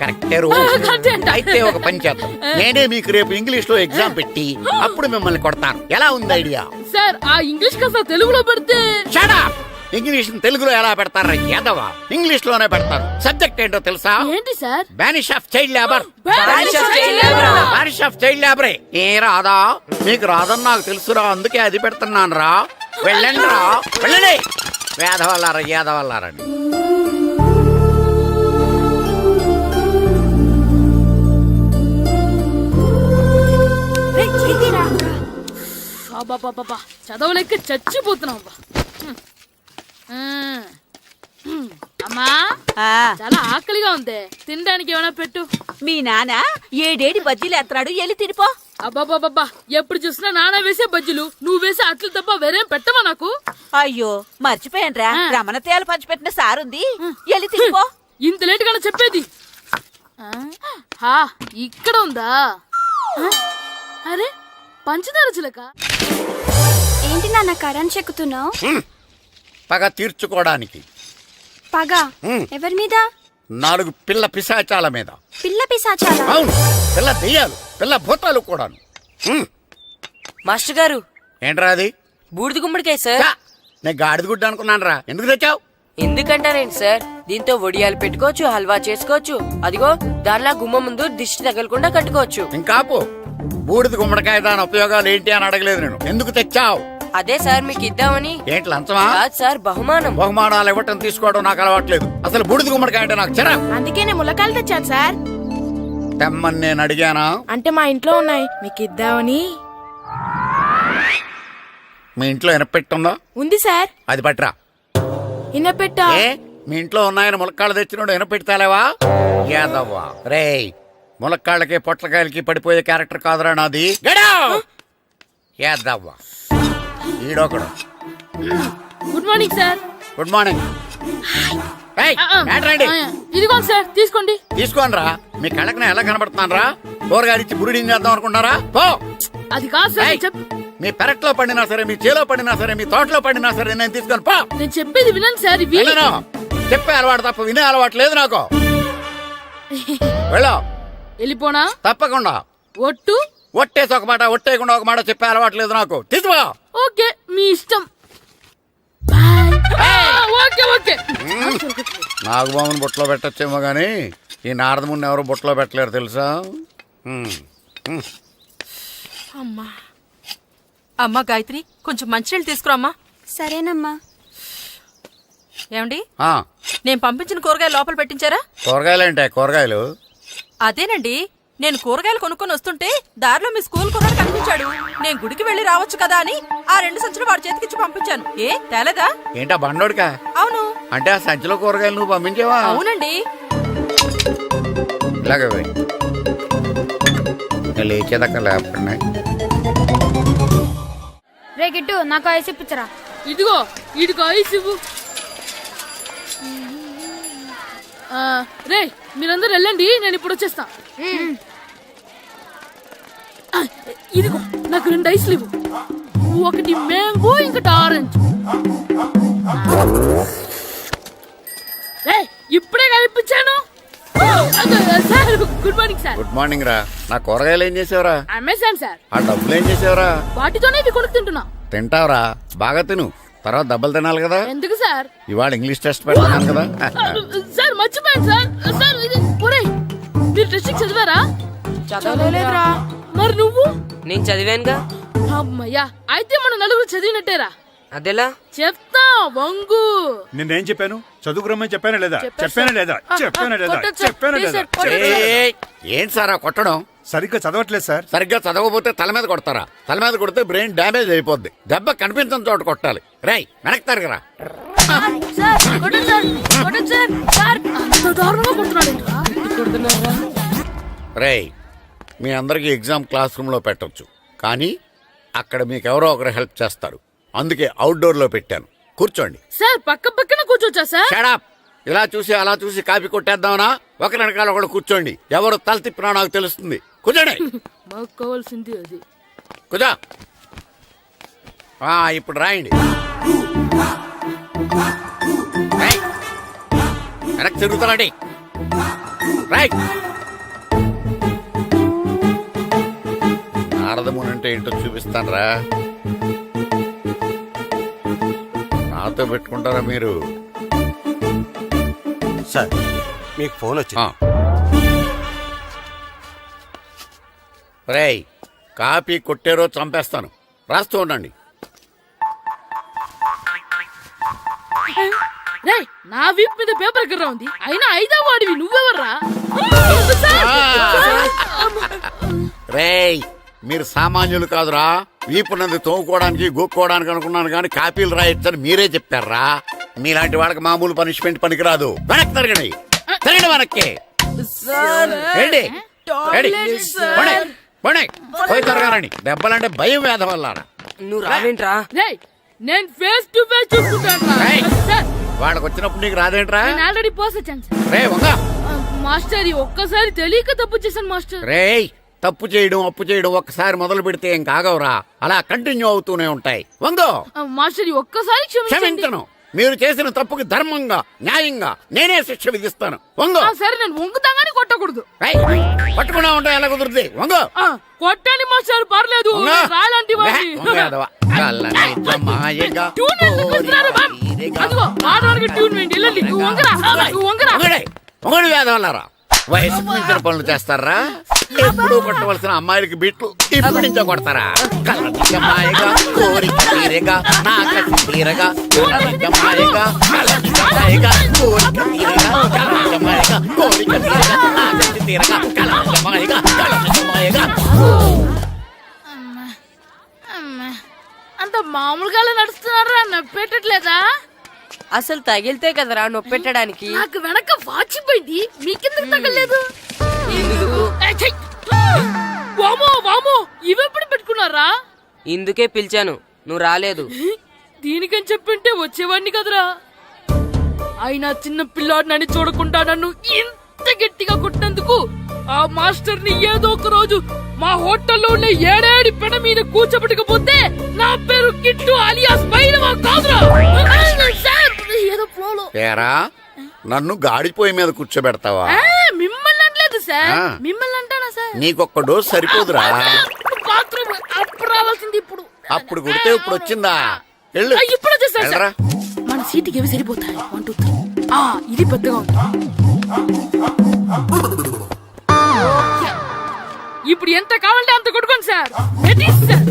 S9: కరెక్టే రో.
S5: కరెక్టే అంట.
S9: అయితే ఒక పని చేద్దాం, నేనే మీకు రేపు ఇంగ్లీష్ లో ఎగ్జామ్ పెట్టి అప్పుడు మిమ్మల్ని కొడతాను. ఎలా ఉంది ఐడియా?
S5: సార్, ఆ ఇంగ్లీష్ కాస్త తెలుగులో పెడితే.
S9: Shut up! ఇంగ్లీష్ తెలుగులో ఎలా పెడతారా యాదవా? ఇంగ్లీష్ లోనే పెడతారు. సబ్జెక్ట్ ఏంటో తెలుసా?
S5: ఏంటి sir?
S9: Banish of child labour.
S5: Banish of child labor.
S9: Banish of child లేబరే. ఏ రాదా? మీకు రాదని నాకు తెలుసురా, అందుకే అది పెడుతున్నాను రా. వెళ్ళండి రా, వెళ్ళండి. వేదవల్లారా, యాదవల్లారండి.
S5: చదవలేక చచ్చిపోతున్నాం. అమ్మా, చాలా ఆకలిగా ఉంది, తినడానికి ఏమైనా పెట్టు.
S8: మీ నాన్న ఏడేడి బజ్జీలు ఎత్తాడు, ఎల్లి తినిపో.
S5: అబ్బాబాబా, ఎప్పుడు చూసినా నాన్న వేసే బజ్జీలు, నువ్వు వేసే అట్లు తప్ప వేరేం పెట్టవా నాకు?
S8: అయ్యో మర్చిపోయానురా, రమణ తేలు పంచిపెట్టిన సారుంది, ఎల్లి తినిపో.
S5: ఇంత లేట్ గా చెప్పేది. ఇక్కడ ఉందా? అరే, పంచదార చిలక.
S8: ఏంటి నాన్న కరెంట్ చెక్కుతున్నావు?
S9: పగ తీర్చుకోవడానికి.
S8: పగ ఎవరి మీద?
S9: 4 పిల్ల పిశాచాల మీద.
S8: పిల్ల పిశాచాలా?
S9: అవును, పిల్ల దెయ్యాలు, పిల్ల భూతాలు కూడాను.
S10: మాస్టర్ గారు,
S9: ఏంట్రా అది?
S10: బూడిద గుమ్మడికాయ సార్.
S9: నేను గాడిద గుడ్డ అనుకున్నాను రా. ఎందుకు తెచ్చావు?
S10: ఎందుకంటారేంటి సార్, దీంతో వడియాలు పెట్టుకోవచ్చు, హల్వా చేసుకోవచ్చు. అదిగో దానిలా గుమ్మ ముందు దిష్టి తగలకుండా కట్టుకోవచ్చు.
S9: ఇంకాపు, బూడిద గుమ్మడికాయ దాని ఉపయోగాలు ఏంటి అని అడగలేదు నేను. ఎందుకు తెచ్చావు?
S10: అదే సార్ మీకు ఇద్దామని.
S9: ఏంటి లంచమా?
S10: కాదు సార్, బహుమానం.
S9: బహుమానాలు ఇవ్వటం తీసుకోవడం నాకు అలవాట్లేదు. అసలు బూడిద గుమ్మడికాయ అంటే నాకు చెరా.
S5: అందుకే నేను ములకాయలు తెచ్చాను సార్.
S9: తెమ్మని నేను అడిగానా?
S5: అంటే మా ఇంట్లో ఉన్నాయి, మీకు ఇద్దామని.
S9: మీ ఇంట్లో ఎనపెట్టుందా?
S5: ఉంది సార్.
S9: అది పట్రా.
S5: ఇన్నపెట్టా?
S9: ఏ, మీ ఇంట్లో ఉన్నాయని ములక్కాళ్ళు తెచ్చినోడు ఎనపెట్టాలేవా? యాదవ్వా రేయ్, ములక్కాళ్ళకి పొట్లకాయలకి పడిపోయే క్యారెక్టర్ కాదురా నాది. యాదవ్వా ఈడొకడు.
S5: Good morning sir.
S9: Good morning. ఏయ్, మ్యాటర్ ఏంటి?
S5: ఇదిగోండి సార్ తీసుకోండి.
S9: తీసుకోనరా, మీ కళ్ళకి నేను ఎలా కనబడుతున్నాను రా? కూరగాయలు ఇచ్చి బురుడి చేద్దాం అనుకుంటారా? పో.
S5: అది కాదు సార్,
S9: ఏయ్, మీ పెరట్లో పండినా సరే, మీ చేలో పండినా సరే, మీ తోటలో పండినా సరే నేను తీసుకొని పో.
S5: నేను చెప్పేది వినండి సార్. ఇవి
S9: వెళ్ళను. చెప్పే అలవాటు తప్ప వినే అలవాటు లేదు నాకు. వెళ్ళో.
S5: వెళ్ళిపోనా?
S9: తప్పకుండా.
S5: ఒట్టు?
S9: ఒట్టేసి ఒక మాట, ఒట్టేయకుండా ఒక మాట చెప్పే అలవాటు లేదు నాకు. తీసుకో.
S5: ఓకే, మీ ఇష్టం. బాయ్. Okay okay.
S9: నాగబాబుని బుట్టలో పెట్టచ్చేమో గానీ ఈ నారదముని ఎవరు బుట్టలో పెట్టలేరు తెలుసా?
S8: అమ్మా గాయత్రి, కొంచెం మంచినీళ్ళు తీసుకురామ్మా.
S6: సరేనమ్మా.
S8: ఏమండి,
S9: ఆ,
S8: నేను పంపించిన కూరగాయలు లోపల పెట్టించారా?
S9: కూరగాయలు ఏంటే కూరగాయలు?
S8: అదేనండి, నేను కూరగాయలు కొనుక్కొని వస్తుంటే దారిలో మీ స్కూల్ కుర్రాడు కనిపించాడు. నేను గుడికి వెళ్లి రావచ్చు కదా అని ఆ 2 సంచులు వాడి చేతికిచ్చి పంపించాను. ఏ తేలేదా?
S9: ఏంటా బండోడికా?
S8: అవును.
S9: అంటే ఆ సంచిలో కూరగాయలు నువ్వు పంపించేవా?
S8: అవునండి.
S9: ఇలాగే పోయి లేచేదాకా లేపండి.
S6: రే గిట్టు, నాకు ఐస్ ఇప్పించరా.
S5: ఇదిగో ఇదిగో ఐస్ ఇవ్వు. రే మీరందరూ వెళ్ళండి, నేను ఇప్పుడు వచ్చేస్తా. ఇదిగో నాకు 2 ఐస్లు ఇవ్వు. ఒకటి మ్యాంగో, ఇంకటి ఆరెంజ్. ఇప్పుడే కనిపించాను. Sir good morning sir.
S9: Good morning రా. నా కూరగాయలు ఏం చేసావురా?
S5: Amazon sir.
S9: ఆ డబ్బులు ఏం చేసావురా?
S5: వాటితోనే ఇవి కొనుక్కు తింటున్నా.
S9: తింటావురా, బాగా తిను. తర్వాత దెబ్బలు తినాలి కదా.
S5: ఎందుకు సార్?
S9: ఇవాళ ఇంగ్లీష్ టెస్ట్ పెడతాను కదా.
S5: సార్ మర్చిపోయాను సార్. సార్ ఇది ఒరేయ్, మీరు టెస్టింగ్ చదివారా?
S10: చదవలేదురా.
S5: మరి నువ్వు?
S10: నేను చదివానుగా.
S5: అమ్మయ్యా, అయితే మన నలుగురు చదివినట్టేరా.
S10: అదెలా?
S5: చెప్తా వంగు.
S4: నిన్నేం చెప్పాను? చదువుకురమ్మని చెప్పానా లేదా? చెప్పానా లేదా? చెప్పానా లేదా?
S5: కొట్టొచ్చు.
S4: చెప్పానా లేదా?
S9: ఏయ్, ఏంటి సార్ ఆ కొట్టడం?
S4: సరిగ్గా చదవట్లేదు సార్.
S9: సరిగ్గా చదవకపోతే తల మీద కొడతారా? తల మీద కొడితే బ్రెయిన్ డ్యామేజ్ అయిపోద్ది. దెబ్బ కనిపించిన చోట కొట్టాలి. రేయ్ వెనక్కి తరగరా. రేయ్, మీ అందరికి ఎగ్జామ్ క్లాస్ రూమ్ లో పెట్టొచ్చు, కానీ అక్కడ మీకు ఎవరో ఒకరు హెల్ప్ చేస్తారు. అందుకే అవుట్డోర్ లో పెట్టాను. కూర్చోండి.
S5: సార్ పక్క పక్కన కూర్చోచ్చా సార్?
S9: షడప్. ఇలా చూసి అలా చూసి కాపీ కొట్టేద్దామనా? ఒకరి వెనకాల ఒకడు కూర్చోండి. ఎవరు తల తిప్పినా నాకు తెలుస్తుంది. కూర్చోండి.
S5: మాకు కావాల్సింది అది.
S9: కూర్చో. ఇప్పుడు రాయండి. రేయ్, వెనక్కి తిరుగుతారండి. రాయ్. నారదముని అంటే ఏంటో చూపిస్తాను రా. నాతో పెట్టుకుంటారా మీరు?
S2: సార్, మీకు ఫోన్ వచ్చింది.
S9: రేయ్, కాపీ కొట్టేరో చంపేస్తాను. రాస్తూ ఉండండి.
S5: రేయ్, నా వీప్ మీద పేపర్ కర్ర ఉంది, అయినా 5వ వాడివి నువ్వెవర్రా?
S9: రేయ్, మీరు సామాన్యులు కాదురా. వీపున్నది తోముకోవడానికి గోక్కోవడానికి అనుకున్నాను, కానీ కాపీలు రాయొచ్చని మీరే చెప్పారా. మీలాంటి వాళ్ళకి మామూలు పనిష్మెంట్ పనికిరాదు. వెనక్కి తిరగండి. తిరగండి వెనక్కి. ఏంటి? పోయి తిరగారండి. దెబ్బలంటే భయం వేద వల్ల.
S10: నువ్వు రావేంట్రా?
S5: రేయ్, నేను ఫేస్ టు ఫేస్ చూసుకుంటాను.
S9: వాళ్ళకి వచ్చినప్పుడు నీకు రాదేంట్రా?
S5: నేను ఆల్రెడీ పోస్ వచ్చాను సార్.
S9: రే వంగా.
S5: మాస్టర్, ఒక్కసారి తెలియక తప్పు చేశాను మాస్టర్.
S9: రేయ్, తప్పు చేయడం అప్పు చేయడం ఒక్కసారి మొదలు పెడితే ఏం కాగవరా. అలా కంటిన్యూ అవుతూనే ఉంటాయి. వందో.
S5: మాస్టర్, ఒక్కసారి
S9: క్షమించను. మీరు చేసిన తప్పుకి ధర్మంగా న్యాయంగా నేనే శిక్ష విధిస్తాను. వంగో.
S5: సరే, నేను వంగుతాగానే కొట్టకూడదు.
S9: పట్టుకున్నా ఉంటా ఎలా కుదురుతుంది. వంగో.
S5: కొట్టండి మాస్టర్, పర్లేదు. రాలాంటి
S9: మొగడు వేదవల్లారా. వయసుకు మించిన పనులు చేస్తారా? ఎప్పుడు కొట్టవలసిన అమ్మాయిలకి బిట్లు ఇప్పుడు నుంచో కొడతారా? కళ్ళనిజమాయగా కోరిక తీరగా నా కసి తీరగా కళ్ళనిజమాయగా కళ్ళనిజమాయగా కోరిక తీరగా కళ్ళనిజమాయగా కోరిక తీరగా నా కసి తీరగా కళ్ళనిజమాయగా కళ్ళనిజమాయగా.
S5: అంత మామూలుగా నడుస్తున్నారా? నొప్పెట్టట్లేదా?
S10: అసలు తగిలితే కదరా నొప్పెట్టడానికి.
S5: నాకు వెనక వాచిపోయింది, మీకెందుకు తగలేదు? వామో వామో, ఇవెప్పుడు పెట్టుకున్నారా?
S10: ఇందుకే పిలిచాను, నువ్వు రాలేదు.
S5: దీనికని చెప్పింటే వచ్చేవాడిని కదరా. అయినా చిన్న పిల్లాడినని చూడకుండా నన్ను ఇంత గట్టిగా కొట్టినందుకు ఆ మాస్టర్ ని ఏదో ఒక రోజు మా హోటల్లో ఉన్న ఏడేడి పెడ మీద కూర్చోబెట్టకపోతే నా పేరు కిట్టు అలియాస్ బైరవా కాదురా. సార్, ఏదో ఫ్లోలో.
S9: తేరా నన్ను గాడిపోయి మీద కూర్చోబెడతావా?
S5: మిమ్మల్ని అనలేదు సార్,
S9: ఆ.
S5: మిమ్మల్ని అంటానా సార్?
S9: నీకొక్క డోస్ సరిపోదురా?
S5: బాత్రూమ్ అప్పుడు రావాల్సింది ఇప్పుడు.
S9: అప్పుడు కుడితే ఇప్పుడు వచ్చిందా? వెళ్ళు.
S5: ఇప్పుడు వచ్చేసారు సార్.
S9: వెళ్ళరా.
S5: మన సీటుకి ఏవి సరిపోతాయి? 1 2 3. ఇది పెద్దగా ఉంది. ఇప్పుడు ఎంత కావాలంటే అంత కొట్టుకోండి సార్. Ready sir.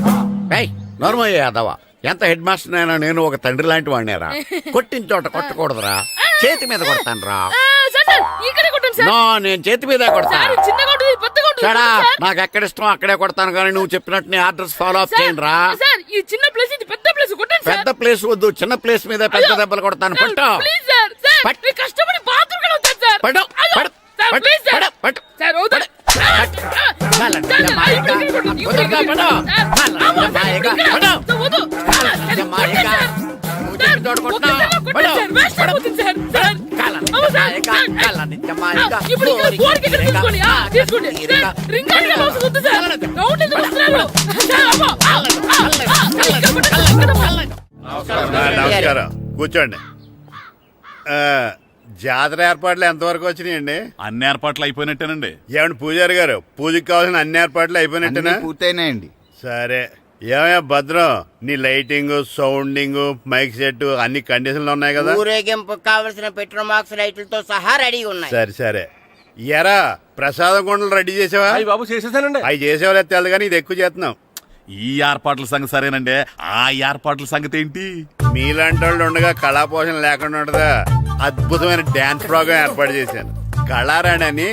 S9: ఏయ్, నోర్మయ్య యాదవ, ఎంత హెడ్ మాస్టర్ అయినా నేను ఒక తండ్రి లాంటి వాడినేరా. కొట్టిన చోట కొట్టకూడదురా, చేతి మీద కొడతానురా.
S5: సార్ సార్, ఇక్కడే కొట్టండి సార్.
S9: నో, నేను చేతి మీద కొడతా.
S5: సార్, చిన్నగా ఉంటుంది, పెద్దగా ఉంటుంది.
S9: చడా,
S5: సార్.
S9: నాకు ఎక్కడ ఇష్టం అక్కడే కొడతాను, కానీ నువ్వు చెప్పినట్టు నీ ఆర్డర్స్ ఫాలో అప్
S5: సార్,
S9: చేయండి రా.
S5: సార్, ఈ చిన్న ప్లేస్ ఇది పెద్ద ప్లేస్ కొట్టండి సార్.
S9: పెద్ద ప్లేస్ వద్దు, చిన్న ప్లేస్ మీద పెద్ద దెబ్బలు కొడతాను.
S5: సార్,
S9: పట్టు
S5: ప్లీజ్ సార్. సార్,
S9: పట్టు.
S5: మీరు కష్టపడి బాత్రూమ్ కూడా వచ్చారు సార్.
S9: పట్టు,
S5: అయ్యో,
S9: పట్టు,
S5: సార్,
S9: పట్టు,
S5: ప్లీజ్ సార్.
S9: పట్టు, పట్టు.
S5: సార్, వద్దు.
S9: పట్టు.
S5: సార్,
S9: కాళ్ళ
S5: సార్,
S9: నిజ మాయగా,
S5: ఇక్కడ కొట్టండి, ఇక్కడ
S9: వదలగా
S5: కొట్టండి.
S9: పట్టు.
S5: సార్,
S9: కాళ్ళ
S5: అమ్మో,
S9: నిజ
S5: సార్,
S9: మాయగా,
S5: ఇక్కడ
S9: పట్టు.
S5: సార్, వద్దు.
S9: కాళ్ళ
S5: సార్,
S9: నిజ మాయగా,
S5: సార్,
S9: నువ్వు
S5: సార్,
S9: చెప్పిన చోట కొట్టు.
S5: ఒక్కసారి కొట్టండి సార్, వేస్ట్ అయిపోతుంది సార్. సార్,
S9: కాళ్ళ
S5: అమ్మో,
S9: నిజ
S5: సార్,
S9: మాయగా,
S5: సార్,
S9: కాళ్ళ నిజ మాయగా,
S5: ఇప్పుడు ఇక్కడ గోడకి ఇక్కడ తీసుకోండి. తీసుకోండి. సార్, రింగ్ ఆడిగా అవసరం వద్దు సార్. రౌండ్ ఎందుకు వస్తున్నారు? సార్, అమ్మో. ఇక్కడ కొట్టండి, ఇక్కడ కొట్టండి.
S1: నమస్కారం, కూర్చోండి. జాతర ఏర్పాట్లు ఎంతవరకు వచ్చినాయండి?
S4: అన్ని ఏర్పాట్లు అయిపోయినట్టేనండి.
S1: ఏమండి పూజారి గారు, పూజకి కావాల్సిన అన్ని ఏర్పాట్లు అయిపోయినట్టేనా?
S2: పూర్తయినాయండి.
S1: సరే. ఏమయ్యా భద్రం, నీ లైటింగ్, సౌండింగ్, మైక్ సెట్ అన్ని కండిషన్లు ఉన్నాయి కదా?
S7: ఊరేగింపు కావలసిన పెట్రోల్ బాక్స్ లైట్లతో సహా రెడీగా ఉన్నాయి.
S1: సరే సరే. ఎరా ప్రసాదం కొండలు రెడీ చేసావా?
S2: బాబు చేసేసానండి.
S1: అవి చేసేవాళ్ళు తెలు కానీ ఇది ఎక్కువ చేస్తున్నాం.
S4: ఈ ఏర్పాట్ల సంగతి సరేనండి, ఆ ఏర్పాట్ల సంగతి ఏంటి?
S1: మీలాంటి వాళ్ళు ఉండగా కళాపోషణ లేకుండా ఉండదా? అద్భుతమైన డాన్స్ ప్రోగ్రాం ఏర్పాటు చేశాను. కళారాణి అని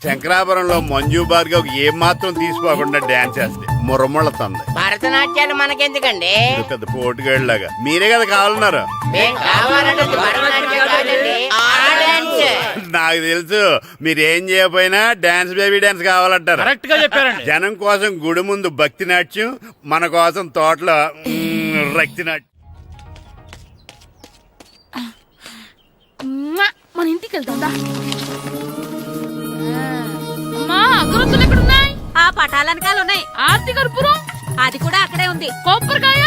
S1: శంకరాపురంలో మంజు భార్గవ్ ఏం మాత్రం తీసుకోకుండా డాన్స్ చేస్తే మురముళ్ళతుంది.
S7: భరతనాట్యాలు మనకెందుకండి?
S1: పెద్ద పోటుగాళ్ళలాగా మీరే కదా కావాలన్నారు.
S7: మేం కావాలన్నది భరతనాట్యం కాదండి, ఆ డాన్స్.
S1: నాకు తెలుసు మీరేం చేయకపోయినా డాన్స్ బేబీ డాన్స్ కావాలంటారు.
S4: కరెక్ట్ గా చెప్పారండి.
S1: జనం కోసం గుడి ముందు భక్తి నాట్యం, మన కోసం తోటలో రక్తి నాట్యం.
S5: మన ఇంటికి వెళ్తాం. అమ్మా, అగరొత్తులు ఎక్కడున్నాయి?
S8: ఆ పటాలనకాలు ఉన్నాయి.
S5: ఆర్తి కర్పూరం
S8: అది కూడా అక్కడే ఉంది.
S5: కొబ్బరికాయ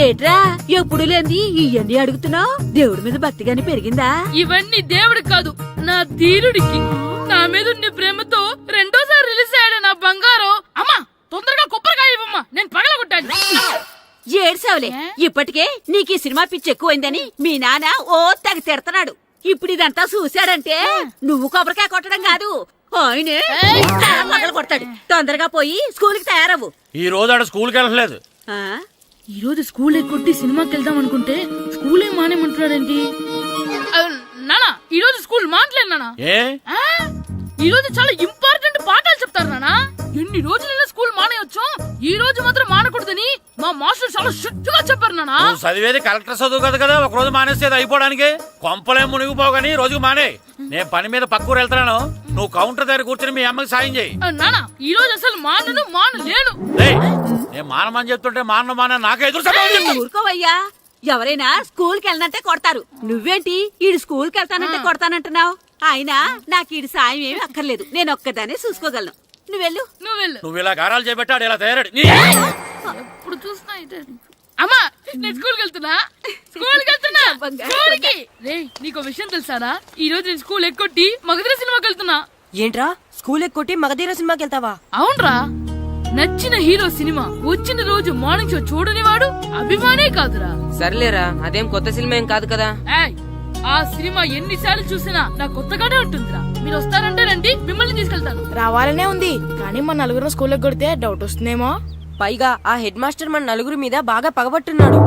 S8: ఏట్రా ఎప్పుడు లేంది ఇవన్నీ అడుగుతున్నావు? దేవుడి మీద భక్తి గాని పెరిగిందా?
S5: ఇవన్నీ దేవుడికి కాదు, నా ధీరుడికి. నా మీద ఉండే ప్రేమతో రెండోసారి రిలీజ్ అయ్యాడు నా బంగారం. అమ్మా, తొందరగా కొబ్బరికాయ ఇవ్వమ్మా, నేను పగలగొట్టాను.
S8: ఏడ్సావులే, ఇప్పటికే నీకు ఈ సినిమా పిచ్చి ఎక్కువైందని మీ నాన్న ఓ తెగ తిడతాడు. ఇప్పుడు ఇదంతా చూశాడంటే నువ్వు కొబ్బరికాయ కొట్టడం కాదు, ఆయనే పగలు కొడతాడు. తొందరగా పోయి స్కూల్ కి తయారవ్వు.
S3: ఈ రోజు ఆడ స్కూల్కి వెళ్ళలేదు.
S8: ఆ?
S5: ఈ రోజు స్కూల్ ఎక్కొట్టి సినిమాకి వెళ్దాం అనుకుంటే స్కూల్ ఏం మానేమంటున్నాడేంటి? నానా, ఈ రోజు స్కూల్ మానట్లేదు నానా.
S3: ఏ
S5: ఈ రోజు చాలా ఇంపార్టెంట్ పాఠాలు చెప్తారు నానా. ఎన్ని రోజులైనా స్కూల్ మానేయొచ్చు, ఈ రోజు మాత్రం మానకూడదని మా మాస్టర్ చాలా స్ట్రిక్ట్ గా చెప్పారు నానా.
S3: నువ్వు చదివేది కలెక్టర్ చదువు కదా కదా, ఒక రోజు మానేసేది అయిపోవడానికి. కొంపలేం మునిగిపోగాని రోజుకు మానే. నేను పని మీద పక్కూరు వెళ్తున్నాను, నువ్వు కౌంటర్ దగ్గర కూర్చొని మీ అమ్మకి సాయం చేయి.
S5: నానా, ఈ రోజు అసలు మానలేను.
S3: నేను మానమని చెప్తుంటే మాన నాకే ఎదురు సమాధానం చెప్తావు.
S8: ఊరుకోవయ్యా, ఎవరైనా స్కూల్ కి వెళ్ళనంటే కొడతారు. నువ్వేంటి ఈడు స్కూల్ కి వెళ్తానంటే కొడతానంటున్నావు? అయినా నాకు ఈడు సాయం ఏమి అక్కర్లేదు, నేను ఒక్కదానే చూసుకోగలను. నువ్వెళ్ళు.
S3: నువ్వు ఇలా గారాలు చేపెట్టాడు ఇలా తయారాడు.
S5: ఎప్పుడు చూసినా ఇదే. అమ్మా, నేను స్కూల్కి వెళ్తున్నా. స్కూల్కి రేయ్, నీకు విషయం తెలుసారా? ఈ రోజు నేను స్కూల్ ఎక్కొట్టి మగధీర సినిమాకి వెళ్తున్నా.
S10: ఏంట్రా స్కూల్ ఎక్కొట్టి మగధీర సినిమాకి వెళ్తావా?
S5: అవునరా, నచ్చిన హీరో సినిమా వచ్చిన రోజు మార్నింగ్ షో చూడని వాడు అభిమానే కాదురా.
S10: సర్లేరా, అదేం కొత్త సినిమా ఏం కాదు కదా.
S5: ఏయ్, ఆ సినిమా ఎన్నిసార్లు చూసినా నాకు కొత్తగానే ఉంటుందిరా. మీరు వస్తారంటే రండి, మిమ్మల్ని తీసుకెళ్తాను.
S11: రావాలనే ఉంది, కానీ మన నలుగురు స్కూల్లో కొడితే డౌట్ వస్తుందేమో.
S10: పైగా ఆ హెడ్ మాస్టర్ మన నలుగురి మీద బాగా పగబట్టున్నాడు.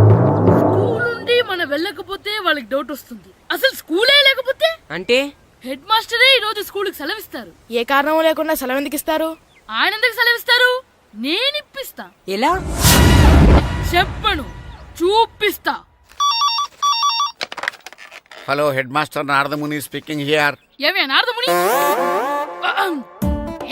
S5: స్కూల్ నుండి మనం వెళ్ళకపోతే వాళ్ళకి డౌట్ వస్తుంది. అసలు స్కూలే లేకపోతే
S10: అంటే
S5: హెడ్ మాస్టరే ఈ రోజు స్కూల్కి సెలవిస్తారు.
S11: ఏ కారణం లేకుండా సెలవు ఎందుకు ఇస్తారు?
S5: ఆయన ఎందుకు సెలవిస్తారు? నేను ఇప్పిస్తా.
S10: ఎలా
S5: చెప్పను, చూపిస్తా.
S9: Hello, head master Naradamuni speaking here.
S5: ఏమే నారదముని,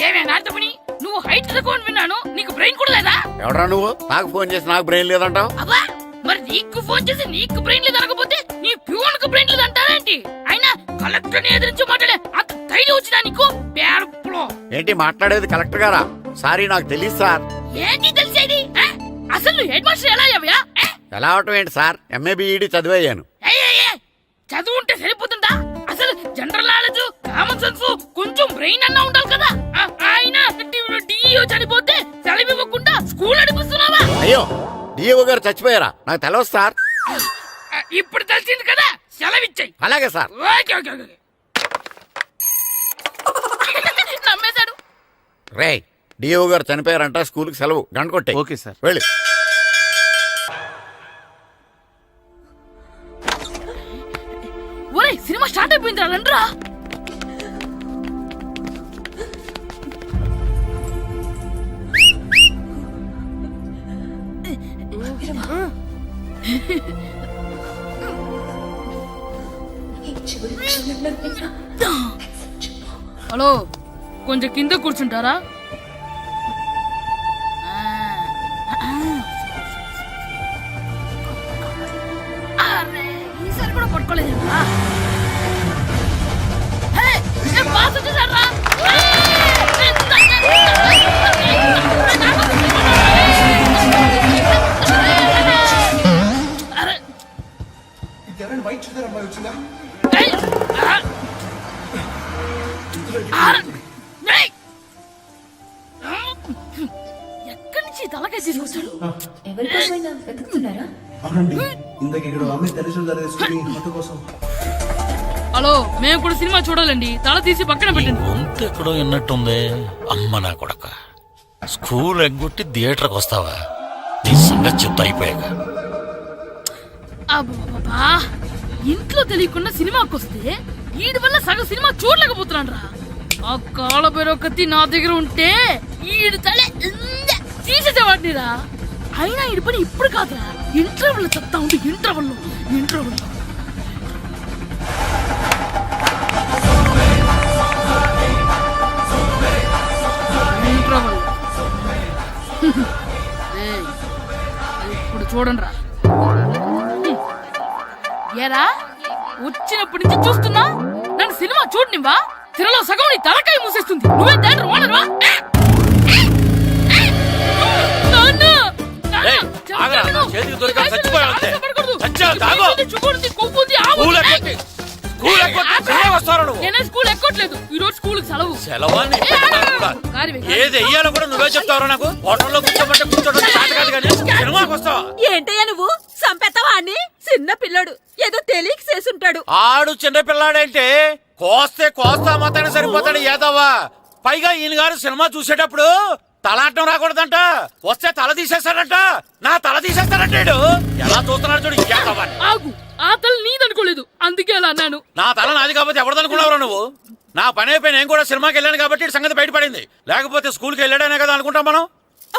S5: ఏమే నారదముని, నువ్వు రైట్ అకౌంట్ విన్నాను, నీకు బ్రెయిన్ కూడా లేదా?
S9: ఎవడా నువ్వు నాకు ఫోన్ చేసి నాకు బ్రెయిన్ లేదంటావు?
S5: అబ్బా, మరి నీకు ఫోన్ చేసి నీకు బ్రెయిన్ లేదు అనకపోతే నీ ప్యూన్ కు బ్రెయిన్ లేదు అంటారేంటి? అయినా కలెక్టర్ ని ఎదిరించి మాట్లాడే అంత ధైర్యం వచ్చినా నీకు? పేరులో
S9: ఏంటి మాట్లాడేది కలెక్టర్ గారా? సారీ నాకు తెలియదు సార్.
S5: ఏంటి తెలిసేది? అసలు నువ్వు హెడ్ మాస్టర్ ఎలా అయ్యావయ్యా?
S9: ఎలా అవటం ఏంటి సార్, ఎంఏ బిఈడి చదివయ్యాను.
S5: చదువు ఉంటే సరిపోతుందా? అసలు జనరల్ నాలెడ్జ్, కామన్ సెన్స్, కొంచెం బ్రెయిన్ అన్నా ఉండాలి కదా. ఆయన డిఇఓ చనిపోతే సెలవు ఇవ్వకుండా స్కూల్ నడిపిస్తున్నావా?
S9: అయ్యో, డిఓ గారు చచ్చిపోయారా? నాకు తెలియదు సార్.
S5: ఇప్పుడు తెలిసింది కదా, సెలవు ఇచ్చాయి.
S9: అలాగే సార్.
S5: Okay okay okay. నమ్మేశాడు.
S9: రే, డిఓ గారు చనిపోయారంట, స్కూల్కి సెలవు, గంట కొట్టే.
S2: Okay sir.
S9: వెళ్ళి.
S5: ఒరేయ్, సినిమా స్టార్ట్ అయిపోయిందిరా, రండ్రా. హలో, కొంచెం కింద కూర్చుంటారా? అరే, ఈసారి కూడా పట్టుకోలేదా? బాస్ వచ్చేసారా? ఎక్కడి నుంచి తలకాయ తీసుకొచ్చాడు? హలో, మేము కూడా సినిమా చూడాలండి, తల తీసి పక్కన పెట్టండి.
S3: గొంతు ఎక్కడో విన్నట్టుంది. అమ్మ నా కొడక, స్కూల్ ఎగ్గొట్టి థియేటర్కి వస్తావా? నీ సంగతి చెప్తా అయిపోయాక.
S5: అబ్బా, ఇంట్లో తెలియకుండా సినిమాకి వస్తే వీడి వల్ల సగం సినిమా చూడలేకపోతున్నాను రా. ఆ కాళ్ళ బెరొకతి నా దగ్గర ఉంటే ఈడు తలే తీసేసేవాడిని రా. అయినా ఈడి పని ఇప్పుడు కాదురా, ఇంటర్వెల్ చెప్తా ఉంటే ఇంటర్వెల్ ఇప్పుడు చూడండి రా. ఏరా, వచ్చినప్పటి నుంచి చూస్తున్నా, నన్ను సినిమా చూడనివ్వా? తిరలో సగం నీ తలకాయ మూసేస్తుంది. నువ్వే థియేటర్ ఓనర్వా?
S3: చేతికి దొరికా చచ్చిపోయావు.
S5: స్కూల్ ఎక్కట్లేదు, ఈ రోజు స్కూల్ సెలవు.
S3: సెలవాన్ని ఏది వెయ్యాలో కూడా నువ్వే చెప్తావు. నాకు హోటల్లో కూర్చోమంటే కూర్చోడం కాదు కానీ సినిమాకి వస్తావా?
S8: ఏంటయ్యా నువ్వు సంపెత్తవా అని? చిన్న పిల్లడు ఏదో తెలియక చేసుంటాడు.
S3: ఆడు చిన్న పిల్లాడంటే కోస్తా మాత్రమే సరిపోతాడు ఏదవ్వా. పైగా ఈయన గారు సినిమా చూసేటప్పుడు తలాటం రాకూడదంట, వస్తే తల తీసేస్తాడంట. నా తల తీసేస్తాడంటాడు. ఎలా చూస్తున్నాడు చూడు.
S5: ఆగు, ఆ తల నీదనుకోలేదు, అందుకే అలా అన్నాను.
S3: నా తల నాది కాబట్టి ఎవరిదనుకున్నావురా నువ్వు? నా పని అయిపోయి నేను కూడా సినిమాకి వెళ్ళాను కాబట్టి సంగతి బయటపడింది. లేకపోతే స్కూల్కి వెళ్ళాడనే కదా అనుకుంటాం మనం.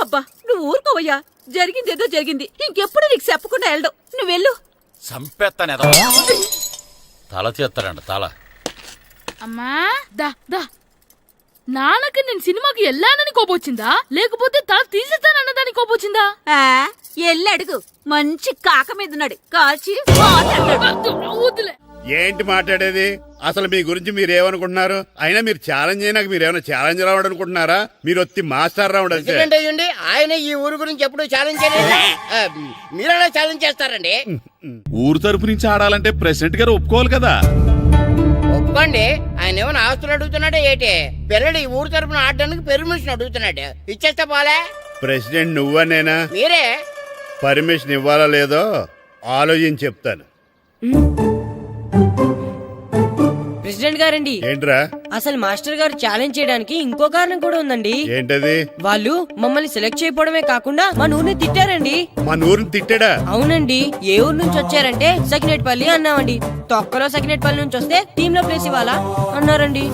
S8: అబ్బా, నువ్వు ఊరుకోవయ్యా. జరిగిందేదో జరిగింది, ఇంకెప్పుడు నీకు చెప్పకుండా వెళ్ళడం. నువ్వు వెళ్ళు.
S3: సంపెత్తనే తల తీస్తాడంట తల.
S5: అమ్మా దా దా, నాన్నకి నేను సినిమాకి వెళ్ళానని కోపొచ్చిందా, లేకపోతే తల తీసేస్తానన్నదాని కోపొచ్చిందా?
S8: ఎల్లి అడుగు, మంచి కాక మీద ఉన్నాడు, కాల్చి
S5: వద్దులే.
S1: ఏంటి మాట్లాడేది? అసలు మీ గురించి మీరేమనుకుంటున్నారు? అయినా మీరు ఛాలెంజ్ అయినాక మీరేమైనా ఛాలెంజ్ రావడం అనుకుంటున్నారా? మీరు వచ్చి మాస్టర్ రావడం.
S7: ఆయన ఈ ఊరు గురించి ఎప్పుడు ఛాలెంజ్ చేయలేదు. మీరెలా ఛాలెంజ్ చేస్తారండి?
S4: ఊరు తరపు నుంచి ఆడాలంటే ప్రెసిడెంట్ గారు ఒప్పుకోవాలి కదా.
S7: ఒప్పుకోండి. ఆయన ఏమైనా ఆస్తులు అడుగుతున్నాడే ఏంటి? పిల్లడు ఈ ఊరు తరపున ఆడడానికి పెర్మిషన్ అడుగుతున్నాడు, ఇచ్చేస్తే పోలే.
S1: ప్రెసిడెంట్ నువ్వా నేనా?
S7: మీరే.
S1: పర్మిషన్ ఇవ్వాలా లేదో ఆలోచించి చెప్తాను.
S10: ప్రెసిడెంట్ గారండి,
S1: ఏంట్రా?
S10: అసలు మాస్టర్ గారు ఛాలెంజ్ చేయడానికి ఇంకో కారణం కూడా ఉందండి.
S1: ఏంటది?
S10: వాళ్ళు మమ్మల్ని సెలెక్ట్ చేయకపోవడమే కాకుండా మా ఊరిని తిట్టారండి.
S1: మా ఊరిని తిట్టాడా?
S10: అవునండి. ఏ ఊరు నుంచి వచ్చారంటే సకినేట్పల్లి అన్నామండి. తొక్కలో సకినేట్పల్లి నుంచి వస్తే టీమ్ లో ప్లేస్ ఇవ్వాలా అన్నారండి.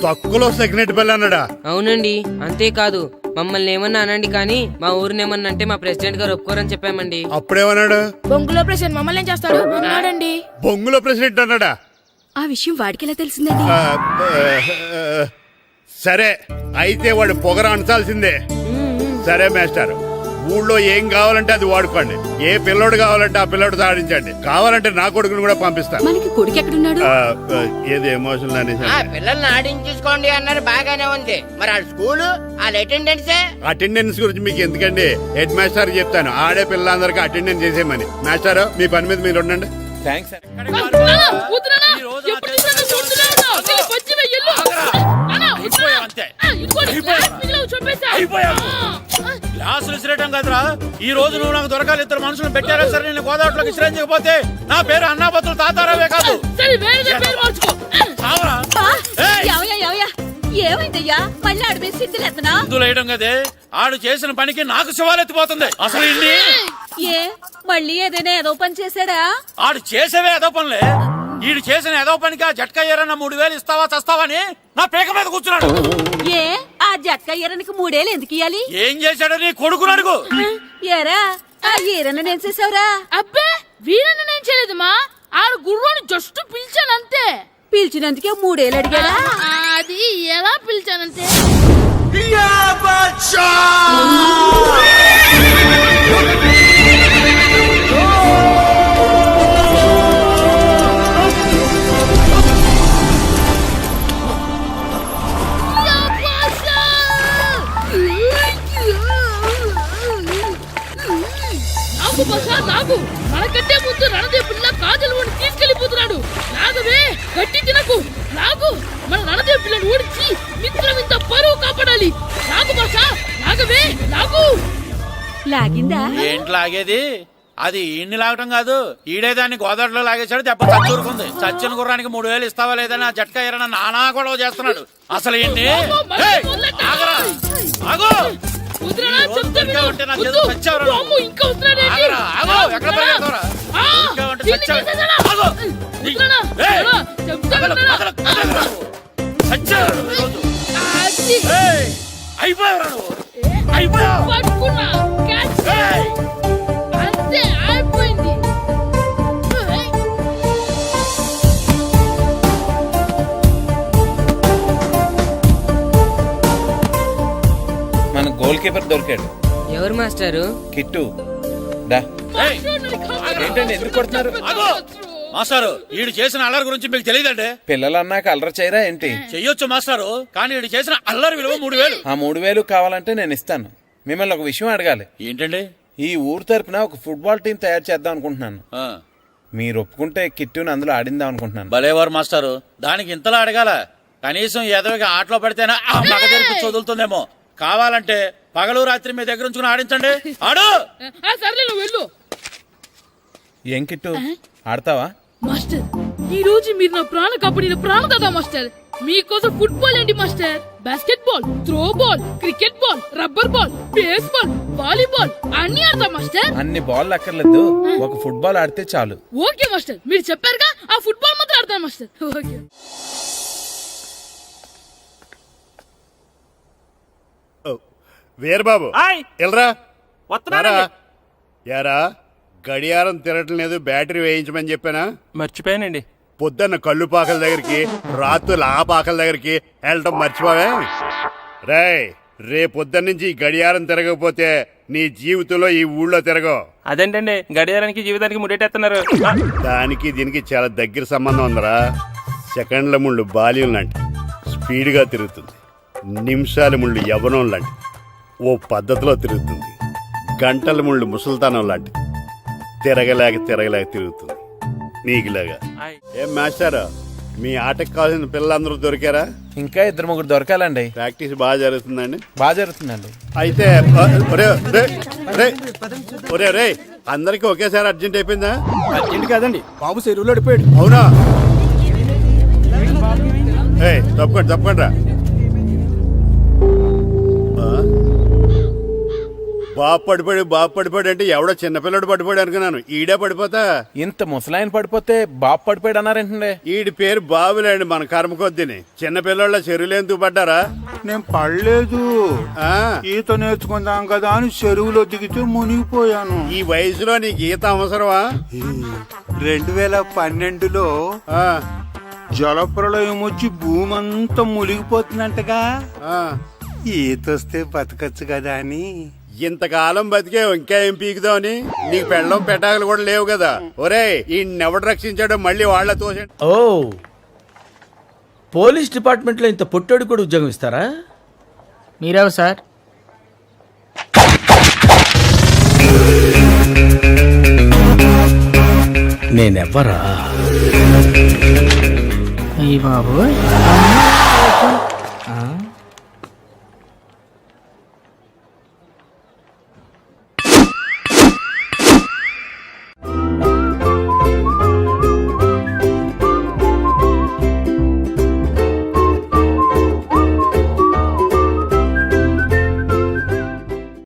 S1: తొక్కలో సకినేట్పల్లి అన్నాడా?
S10: అవునండి. అంతేకాదు, మమ్మల్ని ఏమన్నా అనండి కానీ మా ఊరిని ఏమన్నా అంటే మా ప్రెసిడెంట్ గారు ఒప్పుకోరని చెప్పామండి.
S1: అప్పుడేమన్నాడు?
S11: బొంగులో ప్రెసిడెంట్ మమ్మల్ని ఏం చేస్తాడు అన్నాడండి.
S1: బొంగులో ప్రెసిడెంట్ అన్నాడా?
S8: ఆ విషయం వాడికి ఎలా తెలిసిందండి?
S1: సరే అయితే వాడు పొగర అంచాల్సిందే. సరే మేస్టర్, ఊళ్ళో ఏం కావాలంటే అది వాడుకోండి. ఏ పిల్లోడు కావాలంటే ఆ పిల్లోడు సాధించండి. కావాలంటే నా కొడుకుని కూడా పంపిస్తాను.
S8: మనకి కొడుకు ఎక్కడున్నాడు?
S1: ఏది ఎమోషనల్ అనేసి
S7: ఆ పిల్లల్ని ఆడించేసుకోండి అన్నారు, బాగానే ఉంది. మరి వాళ్ళ స్కూలు వాళ్ళ అటెండెన్సే.
S1: అటెండెన్స్ గురించి మీకు ఎందుకండి, హెడ్ మాస్టర్ చెప్తాను. ఆడే పిల్లలందరికీ అటెండెన్స్ చేసేయమని. మాస్టర్ మీ పని మీద మీరు ఉండండి.
S4: థ్యాంక్స్.
S3: ఈ రోజు నా గ్లాసులు విసిరేయటం కదరా. ఈ రోజు నువ్వు నాకు దొరకాలి. ఇద్దరు మనుషులు పెట్టారా సరే, నేను గోదావరిలోకి విసిరించకపోతే నా పేరు అన్నాపత్రులు తాతారావే కాదు. చావరా.
S8: ఏమైందయ్యా? మళ్ళీ ఆడు మీద సిద్ధులు ఎత్తనా?
S3: ఇందులో వేయడం కదే, ఆడు చేసిన పనికి నాకు శివాలెత్తిపోతుంది. అసలు ఇన్ని
S8: ఏ మళ్ళీ ఏదైనా ఏదో పని చేశాడా?
S3: ఆడు చేసేవే ఏదో పనులే. ఈడు చేసిన ఏదో పనికి ఆ జట్కా ఏరన్నా 3000 ఇస్తావా చస్తావని నా పేక మీద కూర్చున్నాడు.
S8: ఏ ఆ జట్కా ఈరనికి 3 ఏళ్ళు ఎందుకు ఇయ్యాలి?
S3: ఏం చేశాడో నీ కొడుకుని అడుగు.
S8: ఏరా ఆ ఈరన్న నేను చేసావురా?
S5: అబ్బే వీరన్న నేను చేయలేదమ్మా, ఆడు గుర్రాన్ని జస్ట్ పిలిచానంతే.
S8: పిలిచినందుకే 3 ఏళ్ళు అడిగాడా?
S5: అది ఎలా పిలిచానంటే నాకు బసా నాకు మనకంటే ముందు రణదేవుడిలా కాజల్ ఓడి తీసుకెళ్లిపోతున్నాడు. నాగవే గట్టి తినకు. నాగు మన రణదేవు పిల్లని ఓడించి మిత్రం ఇంత పరువు కాపాడాలి. నాగు బసా నాగవే నాగు.
S8: లాగిందా?
S3: ఏంటి లాగేది? అది ఈయన్ని లాగటం కాదు, ఈడే దాన్ని గోదావరిలో లాగేశాడు. దెబ్బ చచ్చూరుకుంది. చచ్చిన గుర్రానికి 3000 ఇస్తావా లేదని ఆ జట్కా ఏరన్నా నానా గొడవ చేస్తున్నాడు. అసలు ఏంటి? ఆగరా, ఆగు. ఉంటే నా చేతులు చచ్చావురా నువ్వు. ఆగరా, ఆగు. ఎక్కడ పరిగెడతావురా? ఇంకా ఉంటే చచ్చావు. ఆగు. ఏయ్, కదలకు, కదలకు, కదలకు. చచ్చావు ఈరోజు. ఏయ్, అయిపోయావురా నువ్వు. అయిపోయావు.
S5: పట్టుకున్నా క్యాచ్.
S3: ఏయ్,
S5: అంతే అయిపోయింది.
S2: మన గోల్ కీపర్ దొరికాడు.
S10: ఎవరు మాస్టారు?
S2: కిట్టు డా.
S3: ఏయ్,
S2: ఏంటండి ఎందుకు కొడుతున్నారు?
S3: ఆగు. మాస్టారు, ఈడు చేసిన అల్లరి గురించి మీకు తెలియదండి.
S2: పిల్లలు అన్నాక అల్లరి చేయరా ఏంటి?
S3: చెయ్యొచ్చు మాస్టారు, కానీ ఈడు చేసిన అల్లరి విలువ 3000.
S2: ఆ 3000 కావాలంటే నేను ఇస్తాను. మిమ్మల్ని ఒక విషయం అడగాలి.
S3: ఏంటండి?
S2: ఈ ఊరు తరపున ఒక ఫుట్బాల్ టీం తయారు చేద్దాం అనుకుంటున్నాను.
S3: ఆ,
S2: మీరు ఒప్పుకుంటే కిట్టుని అందులో ఆడిందాం అనుకుంటున్నాను.
S3: భలేవారు మాస్టారు, దానికి ఇంతలా అడగాల? కనీసం ఏదోగా ఆటలో పడితేనా ఆ మగ తెరిపి చదువుతుందేమో. కావాలంటే పగలు రాత్రి మీ దగ్గర ఉంచుకుని ఆడించండి. ఆడు.
S5: సర్లే నువ్వు వెళ్ళు.
S2: ఏం కిట్టు ఆడతావా?
S5: మాస్టర్ ఈ రోజు మీరు నా ప్రాణ కాపాడిన ప్రాణదాత మాస్టర్. మీకోసం ఫుట్బాల్ ఏంటి master, basket ball, throw ball, cricket ball, rubber ball, base ball, volleyball అన్ని ఆడతా మాస్టర్.
S2: అన్ని బాల్ అక్కర్లేదు, ఒక ఫుట్బాల్ ఆడితే చాలు.
S5: ఓకే మాస్టర్, మీరు చెప్పారుగా ఆ ఫుట్బాల్ మాత్రం ఆడతాను మాస్టర్. ఓకే.
S1: వీరబాబు ఎల్రా.
S3: వస్తున్నానండి.
S1: యారా గడియారం తిరగటం లేదు, బ్యాటరీ వేయించమని చెప్పానా?
S2: మర్చిపోయానండి.
S1: పొద్దున్న కళ్ళు పాకల దగ్గరికి, రాత్రులు ఆ పాకల దగ్గరికి వెళ్ళటం మర్చిపోవే. రేపొద్దున్న నుంచి ఈ గడియారం తిరగకపోతే నీ జీవితంలో ఈ ఊళ్ళో తిరగవు.
S2: అదేంటండి గడియారానికి జీవితానికి ముడేటేస్తున్నారు?
S1: దానికి దీనికి చాలా దగ్గర సంబంధం ఉందరా. సెకండ్ల ముళ్ళు బాల్యం లాంటి స్పీడ్గా తిరుగుతుంది. నిమిషాల ముళ్ళు యవ్వనం లాంటి ఓ పద్ధతిలో తిరుగుతుంది. గంటల ముళ్ళు ముసల్తానం లాంటి తిరగలేక తిరుగుతుంది నీకులాగా. ఏం మాస్టర్, మీ ఆటకు కావాల్సిన పిల్లలందరూ దొరికారా?
S2: ఇంకా 2-3 దొరకాలండి.
S1: ప్రాక్టీస్ బాగా జరుగుతుందండి?
S2: బాగా జరుగుతుందండి.
S1: అయితే ఒరే అందరికి ఒకేసారి అర్జెంట్ అయిపోయిందా?
S2: అర్జెంట్ కాదండి, బాబు చెరువులో పడిపోయాడు.
S1: అవునా? తప్పకుండా రా. బాబు పడిపోయాడు అంటే ఎవడో చిన్నపిల్లడు పడిపోయాడు అనుకున్నాను. ఈడే పడిపోతా.
S2: ఇంత ముసలాయన పడిపోతే బాబు పడిపోయాడు అన్నారేంటండి?
S1: ఈడి పేరు బాబులేండి, మన కర్మ కొద్దిని. చిన్నపిల్లల చెరువులు ఎందుకు పడ్డారా?
S4: నేను పడలేదు, ఈత నేర్చుకుందాం కదా అని చెరువులో దిగితే మునిగిపోయాను.
S1: ఈ వయసులో నీకు ఈత అవసరమా?
S4: 2012లో జలప్రలయం వచ్చి భూమి అంతా మునిగిపోతుందంటగా
S1: ఆ,
S4: ఈతొస్తే బతకచ్చు కదా అని.
S1: ఇంతకాలం బతికే ఇంకా ఏం పీకుదామని నీకు పెళ్ళం పెట్టాకలు కూడా లేవు కదా. ఒరే ఈ ఎవడు రక్షించాడో మళ్ళీ వాళ్ళ తోసండి.
S12: ఓ పోలీస్ డిపార్ట్మెంట్లో ఇంత పొట్టోడు కూడా ఉద్యోగం ఇస్తారా?
S11: మీరెవరు సార్?
S12: నేనెవ్వరా?
S11: అయ్యి బాబోయ్.